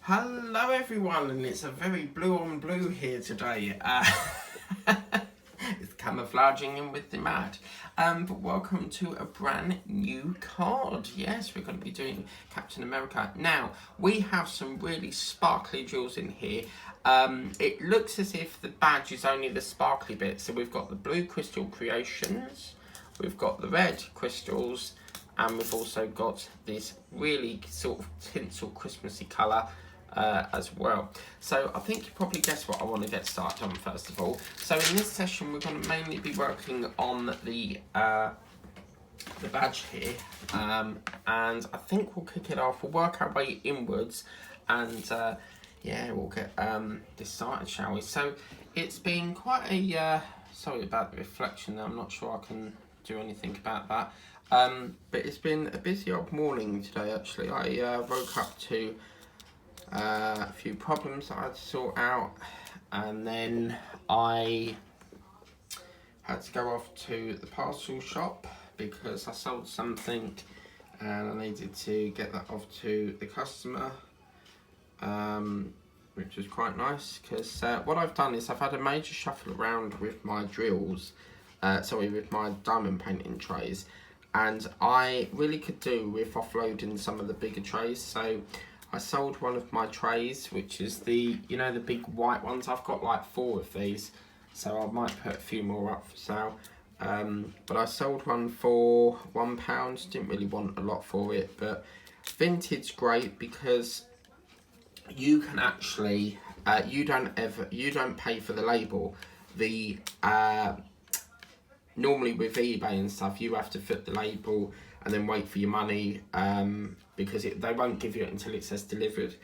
Hello everyone, and it's a very blue on blue here today. It's camouflaging in with the mat. But welcome to a brand new card. Yes, we're going to be doing Captain America. Now, we have some really sparkly jewels in here. It looks as if the badge is only the sparkly bit. So we've got the blue crystal creations, we've got the red crystals, and we've also got this really sort of tinsel Christmassy colour as well. So I think you probably guessed what I want to get started on first of all. So in this session we're going to mainly be working on the badge here, and I think we'll kick it off. We'll work our way inwards, and yeah, we'll get this started, shall we? So it's been quite a sorry about the reflection. I'm not sure I can do anything about that. But it's been a busy old morning today actually. I woke up to a few problems that I had to sort out, and then I had to go off to the parcel shop because I sold something and I needed to get that off to the customer, which was quite nice because what I've done is I've had a major shuffle around with my drills, with my diamond painting trays, and I really could do with offloading some of the bigger trays. So I sold one of my trays, which is the big white ones. I've got like 4 of these, so I might put a few more up for sale. But I sold one for £1. Didn't really want a lot for it, but vintage great because you can actually you don't pay for the label. The normally with eBay and stuff, you have to fit the label and then wait for your money, because they won't give you it until it says delivered.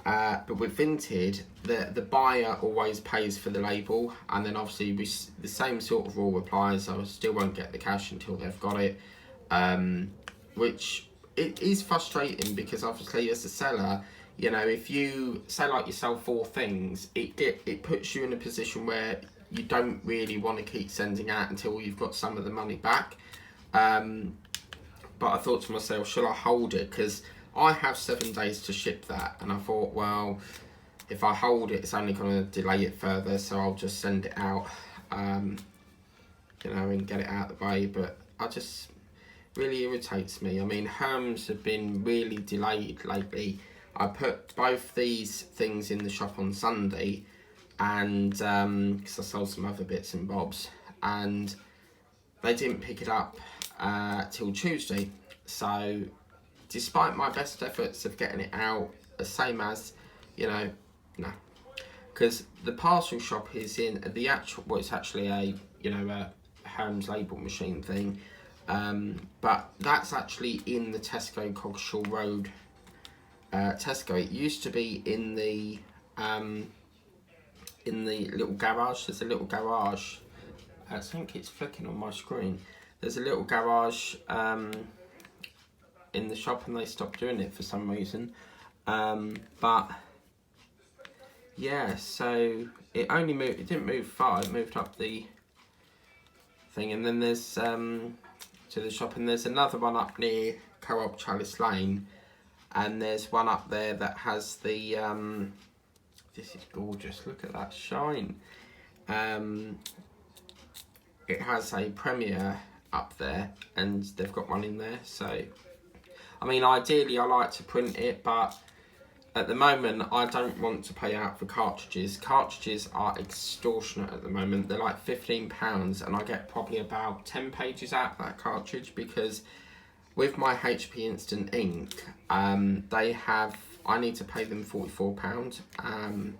But with vintage, the buyer always pays for the label, and then obviously the same sort of rule applies. I still won't get the cash until they've got it, which it is frustrating because obviously as a seller, if you say like you sell 4 things, it puts you in a position where you don't really want to keep sending out until you've got some of the money back. But I thought to myself, shall I hold it? Because I have 7 days to ship that, and I thought, well, if I hold it, it's only going to delay it further, so I'll just send it out, and get it out of the way. But really irritates me. I mean, Herms have been really delayed lately. I put both these things in the shop on Sunday, and because I sold some other bits and bobs, and they didn't pick it up till Tuesday. So despite my best efforts of getting it out, the same as no, because the parcel shop is in the actual, well, it's actually a Hermes label machine thing, but that's actually in the Tesco Coggeshall Road Tesco. It used to be in the little garage. There's a little garage, I think it's flicking on my screen. There's a little garage in the shop, and they stopped doing it for some reason. But yeah, so it didn't move far. It moved up the thing, and then there's to the shop, and there's another one up near Co-op Chalice Lane, and there's one up there that has the this is gorgeous. Look at that shine. It has a Premier up there, and they've got one in there. So I mean, ideally I like to print it, but at the moment I don't want to pay out for cartridges. Cartridges are extortionate at the moment. They're like £15, and I get probably about 10 pages out of that cartridge, because with my HP Instant Ink, I need to pay them £44.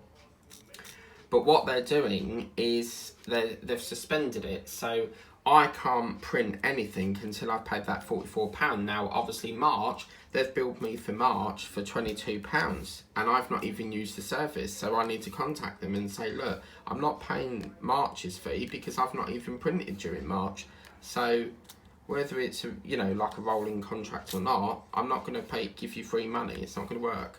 But what they're doing is they've suspended it, so I can't print anything until I've paid that £44. Now, obviously March, they've billed me for March for £22, and I've not even used the service, so I need to contact them and say, look, I'm not paying March's fee because I've not even printed during March. So whether it's like a rolling contract or not, I'm not going to give you free money. It's not going to work.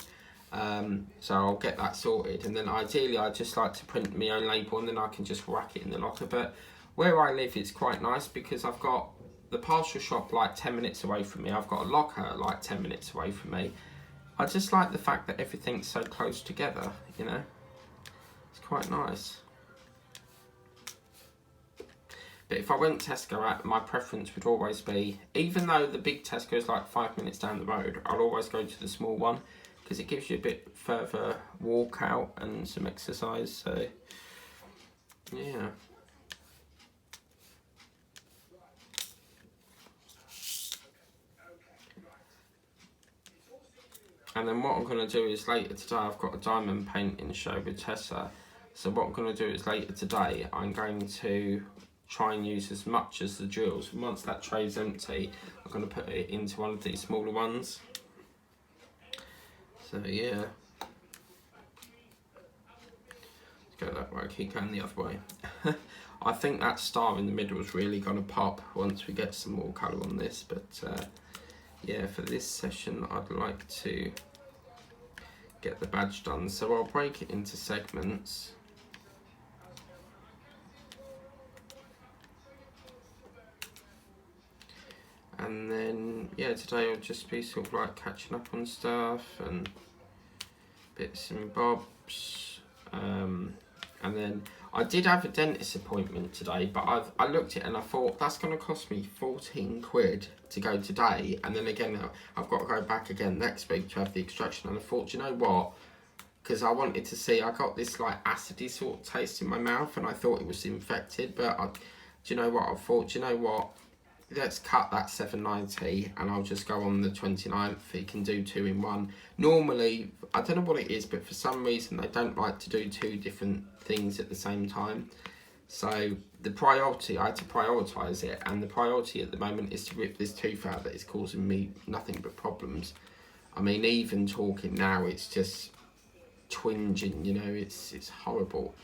So I'll get that sorted, and then ideally I'd just like to print my own label, and then I can just whack it in the locker. But where I live, it's quite nice because I've got the parcel shop like 10 minutes away from me. I've got a locker like 10 minutes away from me. I just like the fact that everything's so close together, you know. It's quite nice. But if I went Tesco, my preference would always be, even though the big Tesco is like 5 minutes down the road, I'll always go to the small one because it gives you a bit further walk out and some exercise. So, yeah. And then what I'm going to do is later today, I've got a diamond painting show with Tessa. So what I'm going to do is later today, I'm going to try and use as much as the jewels. And once that tray's empty, I'm going to put it into one of these smaller ones. So yeah. Let's go that way, keep going the other way. I think that star in the middle is really going to pop once we get some more colour on this. But yeah, for this session, I'd like to get the badge done. So I'll break it into segments. And then, yeah, today will just be sort of like catching up on stuff and bits and bobs. And then I did have a dentist appointment today, but I looked at it and I thought that's going to cost me 14 quid to go today. And then again, I've got to go back again next week to have the extraction. And I thought, you know what? Because I wanted to see, I got this like acidy sort of taste in my mouth and I thought it was infected. But do you know what? I thought, do you know what? Let's cut that £7.90 and I'll just go on the 29th. You can do 2 in 1. Normally, I don't know what it is, but for some reason they don't like to do 2 different things at the same time. So the priority, I had to prioritise it, and the priority at the moment is to rip this tooth out that is causing me nothing but problems. I mean, even talking now, it's just twinging, you know, it's horrible.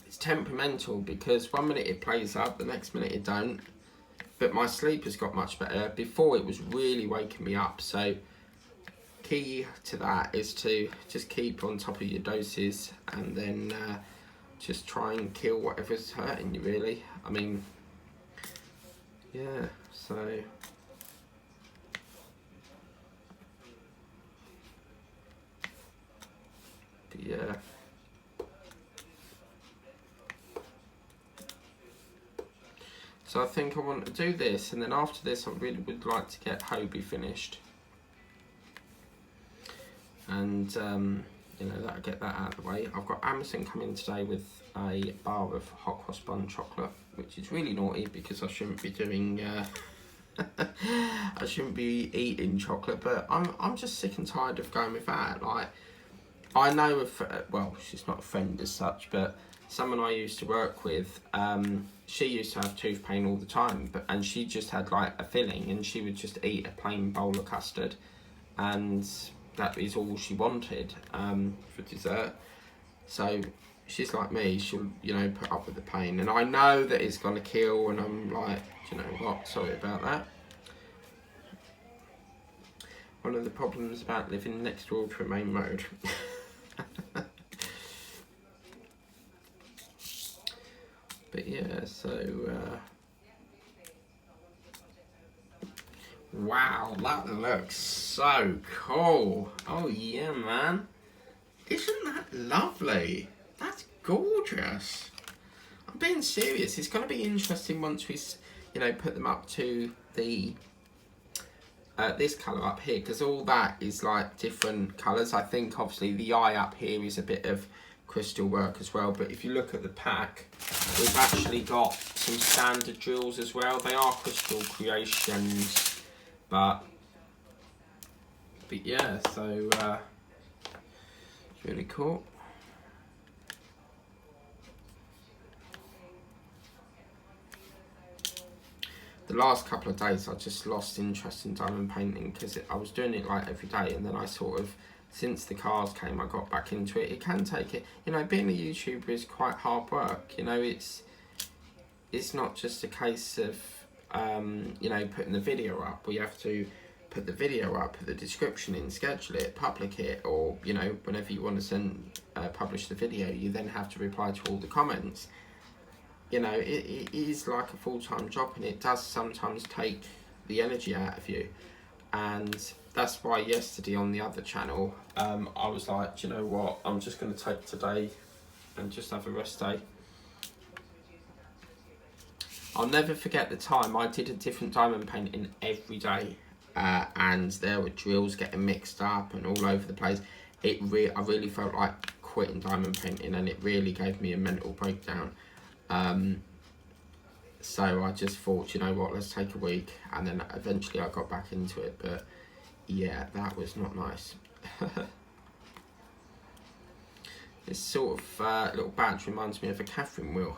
It's temperamental because one minute it plays up, the next minute it don't. But my sleep has got much better. Before it was really waking me up. So key to that is to just keep on top of your doses and then just try and kill whatever's hurting you, really. I mean, yeah, so. But yeah. So I think I want to do this, and then after this I really would like to get Hobie finished. And, you know, that'll get that out of the way. I've got Amazon coming today with a bar of hot cross bun chocolate, which is really naughty because I shouldn't be doing, I shouldn't be eating chocolate, but I'm just sick and tired of going with that. Like, I know, well, she's not a friend as such, but someone I used to work with, she used to have tooth pain all the time, and she just had like a filling, and she would just eat a plain bowl of custard, and that is all she wanted for dessert. So she's like me, she'll, you know, put up with the pain, and I know that it's gonna kill, and I'm like, do you know what, sorry about that. One of the problems about living next door to a main road. But yeah, so wow, that looks so cool. Oh yeah, man. Isn't that lovely? That's gorgeous. I'm being serious. It's going to be interesting once we, you know, put them up to the this colour up here, because all that is like different colours. I think obviously the eye up here is a bit of crystal work as well, but if you look at the pack, we've actually got some standard jewels as well. They are crystal creations, but yeah, so it's really cool. The last couple of days I just lost interest in diamond painting because I was doing it like every day, and then I sort of, since the cars came, I got back into it. It can take it, you know, being a YouTuber is quite hard work, you know. It's not just a case of you know, putting the video up. We have to put the video up, put the description in, schedule it, publish it, or, you know, whenever you want to send publish the video, you then have to reply to all the comments. You know, it is like a full-time job, and it does sometimes take the energy out of you. And that's why yesterday on the other channel, I was like, do you know what? I'm just going to take today and just have a rest day. I'll never forget the time I did a different diamond painting every day, and there were drills getting mixed up and all over the place. I really felt like quitting diamond painting, and it really gave me a mental breakdown. So I just thought, you know what, let's take a week, and then eventually I got back into it. But yeah, that was not nice. This sort of little badge reminds me of a Catherine wheel.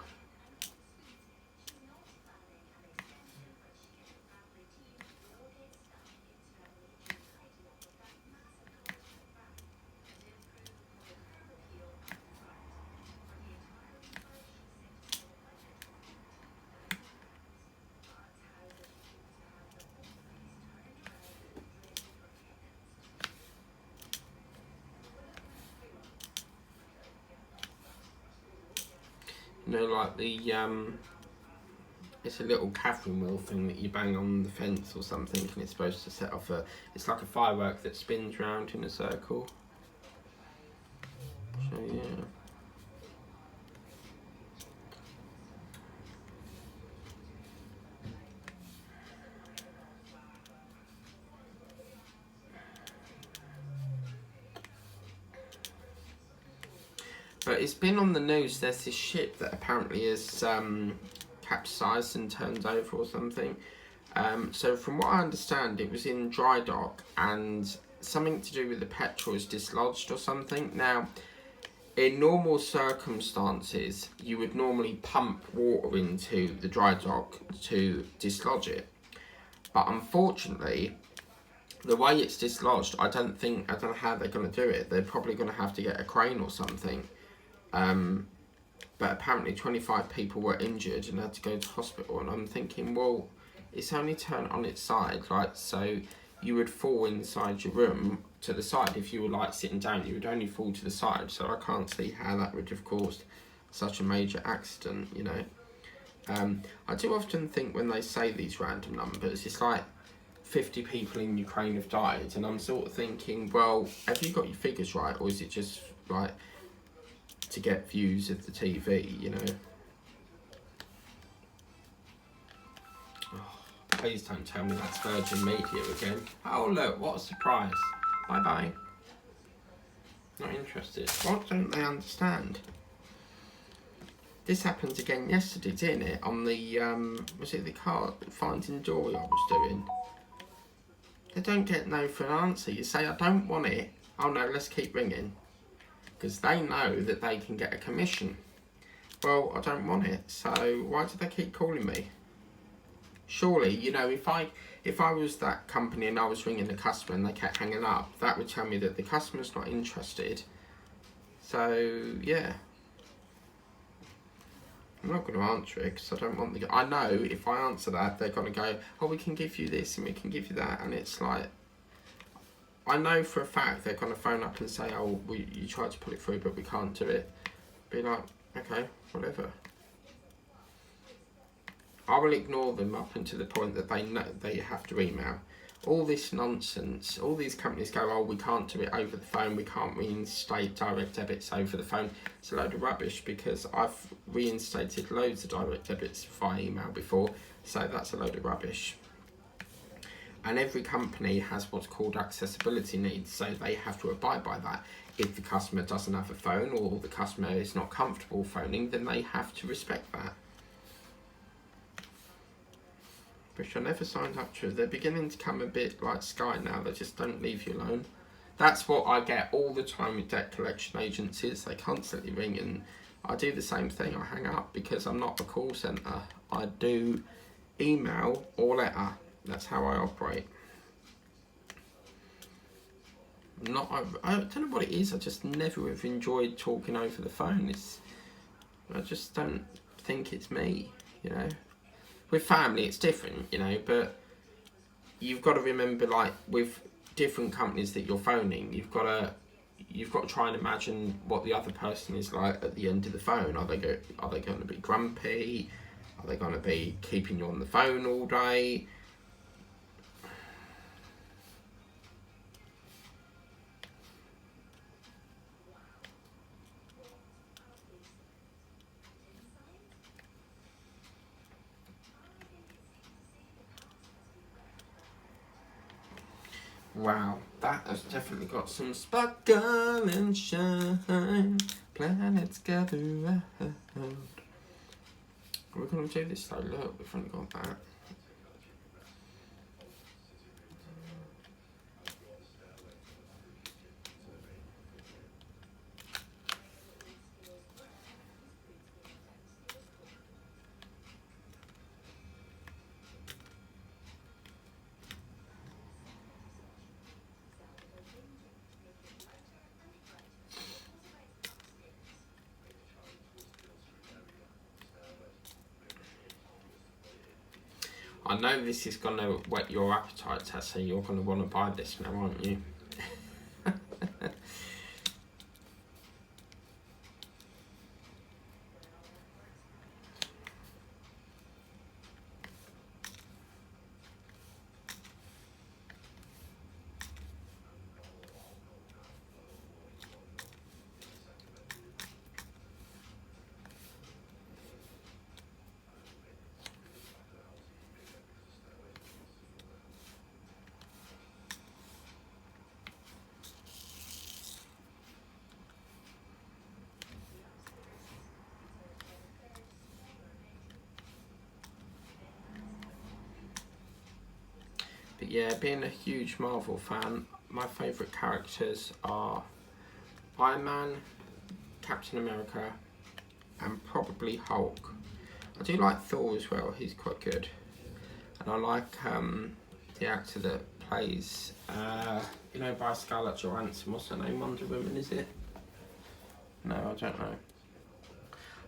You know, like the it's a little Catherine wheel thing that you bang on the fence or something, and it's supposed to set off it's like a firework that spins round in a circle. So yeah. But it's been on the news, there's this ship that apparently is capsized and turned over or something. So from what I understand, it was in dry dock and something to do with the petrol is dislodged or something. Now, in normal circumstances, you would normally pump water into the dry dock to dislodge it. But unfortunately, the way it's dislodged, I don't know how they're going to do it. They're probably going to have to get a crane or something. But apparently 25 people were injured and had to go to hospital, and I'm thinking, well, it's only turned on its side, right? So you would fall inside your room to the side. If you were like sitting down, you would only fall to the side, so I can't see how that would have caused such a major accident, you know. I do often think when they say these random numbers, it's like 50 people in Ukraine have died, and I'm sort of thinking, well, have you got your figures right, or is it just like to get views of the TV, you know? Oh, please don't tell me that's Virgin Media again. Oh look, what a surprise. Bye bye. Not interested. What don't they understand? This happened again yesterday, didn't it? On the, was it the car Finding Dory I was doing? They don't get no for an answer. You say, I don't want it. Oh no, let's keep ringing. Because they know that they can get a commission. Well, I don't want it, so why do they keep calling me? Surely, you know, if I was that company and I was ringing the customer and they kept hanging up, that would tell me that the customer's not interested. So, yeah. I'm not going to answer it because I don't want the... I know if I answer that, they're going to go, oh, we can give you this and we can give you that. And it's like... I know for a fact they're going to phone up and say, oh, you tried to put it through, but we can't do it. Be like, okay, whatever. I will ignore them up until the point that they know they have to email. All this nonsense, all these companies go, oh, we can't do it over the phone, we can't reinstate direct debits over the phone. It's a load of rubbish because I've reinstated loads of direct debits via email before, so that's a load of rubbish. And every company has what's called accessibility needs, so they have to abide by that. If the customer doesn't have a phone or the customer is not comfortable phoning, then they have to respect that. Which I never signed up to. They're beginning to come a bit like Sky now, they just don't leave you alone. That's what I get all the time with debt collection agencies. They constantly ring and I do the same thing, I hang up because I'm not a call centre. I do email or letter. That's how I operate. I don't know what it is, I just never have enjoyed talking over the phone. I just don't think it's me, you know. With family it's different, you know, but you've got to remember, like with different companies that you're phoning, you've got to try and imagine what the other person is like at the end of the phone. Are they going to be grumpy? Are they going to be keeping you on the phone all day? Wow, that has definitely got some sparkle and shine. Planets gather round. We're going to do this though, look, we've only got that. I know this is going to whet your appetite, Tessa. You're going to want to buy this now, aren't you? But yeah, being a huge Marvel fan, my favourite characters are Iron Man, Captain America, and probably Hulk. I do like Thor as well, he's quite good. And I like the actor that plays, by Scarlett Johansson, what's her name, Wonder Woman, is it? No, I don't know.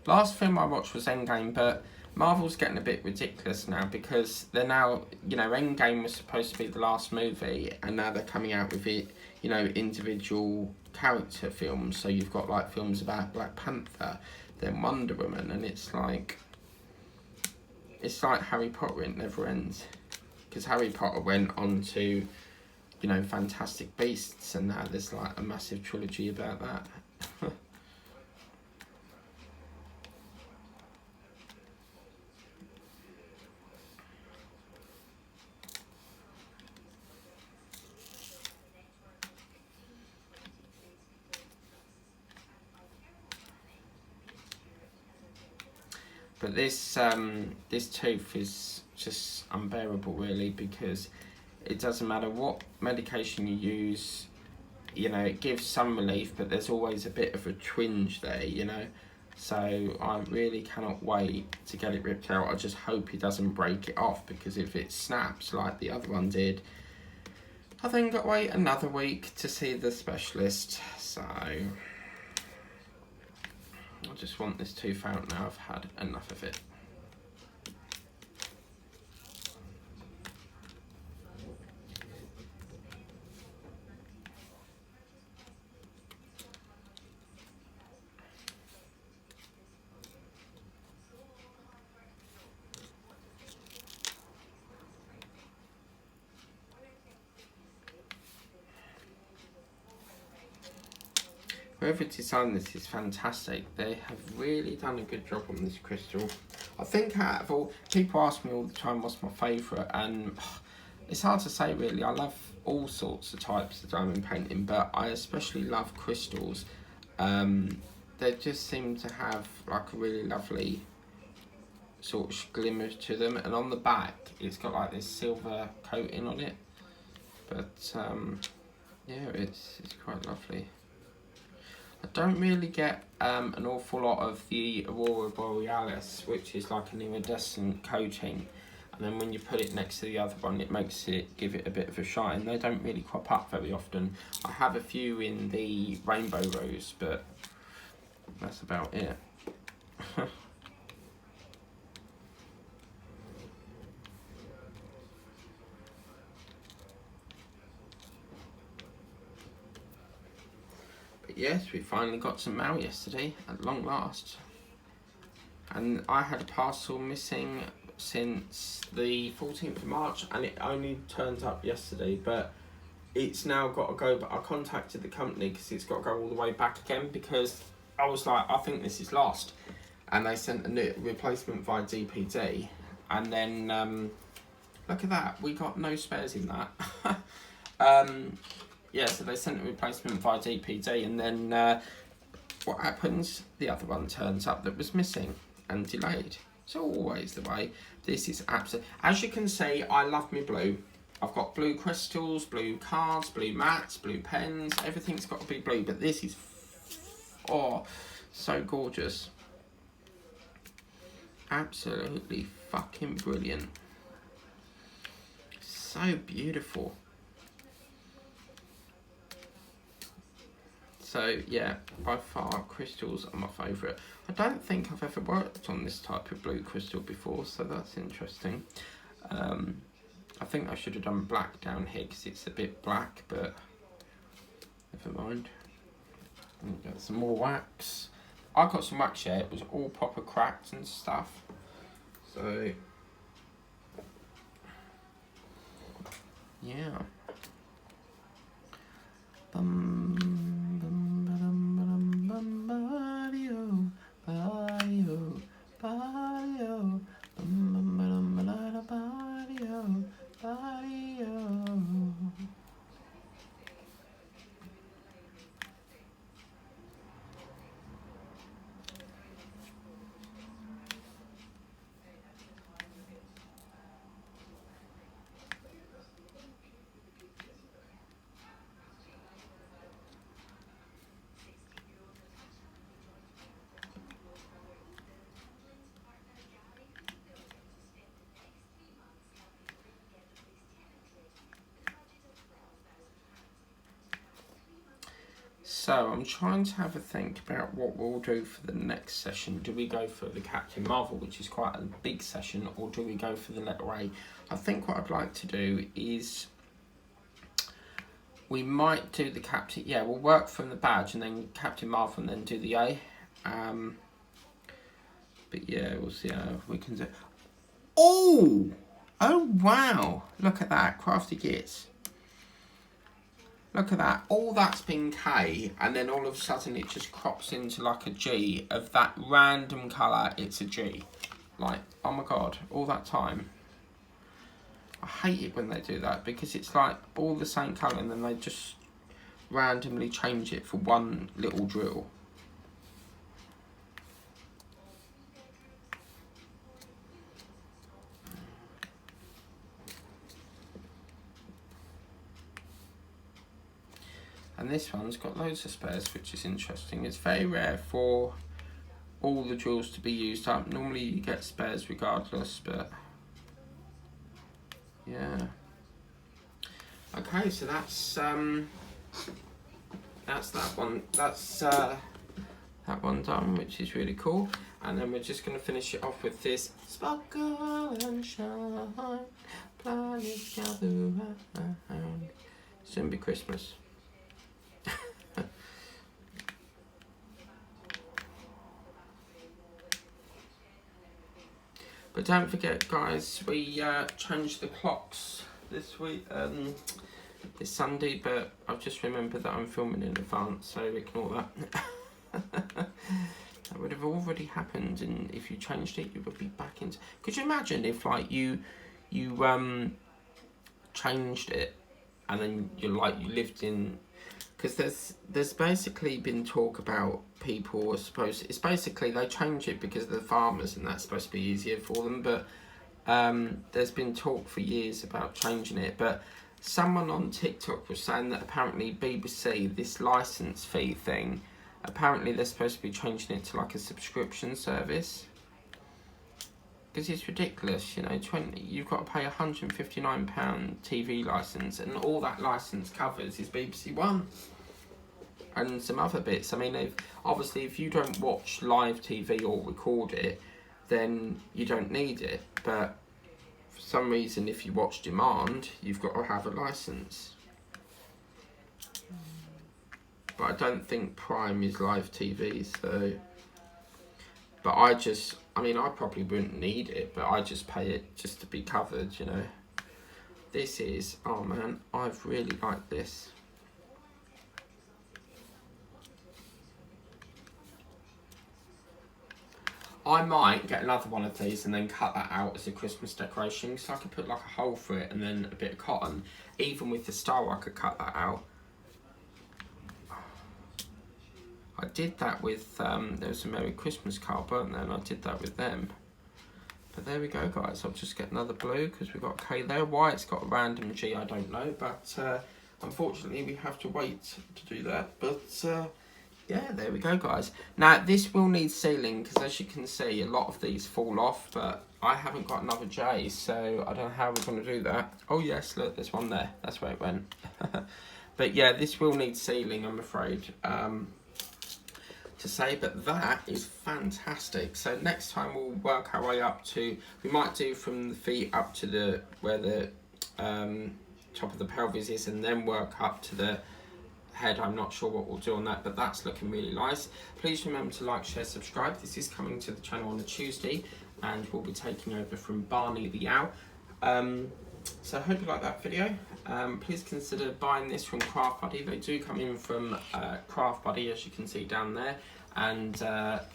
Last film I watched was Endgame, but Marvel's getting a bit ridiculous now because they're now, Endgame was supposed to be the last movie and now they're coming out with it, individual character films. So you've got like films about Black Panther, then Wonder Woman, and it's like Harry Potter, it never ends. Because Harry Potter went on to, Fantastic Beasts, and now there's like a massive trilogy about that. But this tooth is just unbearable, really, because it doesn't matter what medication you use, it gives some relief, but there's always a bit of a twinge there, So I really cannot wait to get it ripped out. I just hope he doesn't break it off, because if it snaps like the other one did, I then got to wait another week to see the specialist. So I just want this tooth out now. I've had enough of it. Whoever designed this is fantastic. They have really done a good job on this crystal. I think out of all, people ask me all the time what's my favourite, and it's hard to say really. I love all sorts of types of diamond painting, but I especially love crystals. They just seem to have like a really lovely sort of glimmer to them, and on the back it's got like this silver coating on it. But yeah, it's quite lovely. I don't really get an awful lot of the Aurora Borealis, which is like an iridescent coating, and then when you put it next to the other one, it makes it give it a bit of a shine. They don't really crop up very often. I have a few in the Rainbow Rose, but that's about it. Yes, we finally got some mail yesterday, at long last. And I had a parcel missing since the 14th of March, and it only turned up yesterday, but it's now got to go. But I contacted the company because it's got to go all the way back again, because I was like, I think this is lost. And they sent a new replacement via DPD, and then look at that, we got no spares in that. Yeah, so they sent a replacement via DPD, and then what happens? The other one turns up that was missing and delayed. It's always the way. This is absolutely... As you can see, I love me blue. I've got blue crystals, blue cards, blue mats, blue pens. Everything's got to be blue, but this is... Oh, so gorgeous. Absolutely fucking brilliant. So beautiful. So yeah, by far crystals are my favourite. I don't think I've ever worked on this type of blue crystal before, so that's interesting. I think I should have done black down here because it's a bit black, but never mind. Got some more wax. I got some wax here, it was all proper cracked and stuff. So yeah. So I'm trying to have a think about what we'll do for the next session. Do we go for the Captain Marvel, which is quite a big session, or do we go for the letter A? I think what I'd like to do is we might do the Captain... Yeah, we'll work from the badge and then Captain Marvel and then do the A. But yeah, we'll see how we can do... Oh! Oh, wow! Look at that, Crafty Gits. Look at that, all that's been K, and then all of a sudden it just crops into like a G of that random colour, it's a G. Like, oh my god, all that time. I hate it when they do that, because it's like all the same colour and then they just randomly change it for one little drill. And this one's got loads of spares, which is interesting. It's very rare for all the drills to be used up. Normally you get spares regardless, but yeah. Okay, so that's that one. That's that one done, which is really cool. And then we're just going to finish it off with this sparkle and shine, planets gather round. Soon be Christmas. But don't forget, guys, we changed the clocks this week, this Sunday, but I've just remembered that I'm filming in advance, so ignore that. That would have already happened, and if you changed it, you would be back into... Could you imagine if, like, you changed it, and then you lived in... Because there's basically been talk about people are supposed... It's basically they change it because of the farmers and that's supposed to be easier for them. But there's been talk for years about changing it. But someone on TikTok was saying that apparently BBC, this licence fee thing, apparently they're supposed to be changing it to like a subscription service. Because it's ridiculous, you know, you've got to pay £159 TV licence and all that licence covers is BBC One. And some other bits. I mean, obviously if you don't watch live TV or record it, then you don't need it. But for some reason, if you watch demand, you've got to have a licence. But I don't think Prime is live TV, so... But I mean, I probably wouldn't need it, but I just pay it just to be covered, you know. This is, oh man, I've really liked this. I might get another one of these and then cut that out as a Christmas decoration, so I could put like a hole through it and then a bit of cotton. Even with the star, I could cut that out. I did that with, there was a Merry Christmas card, weren't there? And I did that with them. But there we go, guys. I'll just get another blue because we've got K there. Why it's got a random G, I don't know. But unfortunately, we have to wait to do that. But yeah, there we go, guys. Now, this will need sealing because, as you can see, a lot of these fall off. But I haven't got another J, so I don't know how we're going to do that. Oh, yes, look, there's one there. That's where it went. But yeah, this will need sealing, I'm afraid. To say, but that is fantastic. So next time we'll work our way up to, we might do from the feet up to the where the top of the pelvis is, and then work up to the head. I'm not sure what we'll do on that, but that's looking really nice. Please remember to like, share, subscribe. This is coming to the channel on a Tuesday, and we'll be taking over from Barney the Owl. So I hope you like that video. Please consider buying this from Craft Buddy. They do come in from Craft Buddy, as you can see down there. And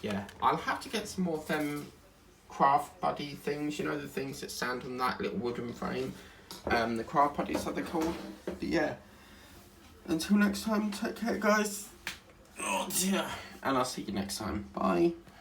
yeah, I'll have to get some more of them Craft Buddy things, you know, the things that stand on that little wooden frame. The Craft Buddies are they called. But yeah, until next time, take care, guys. Oh dear. And I'll see you next time. Bye.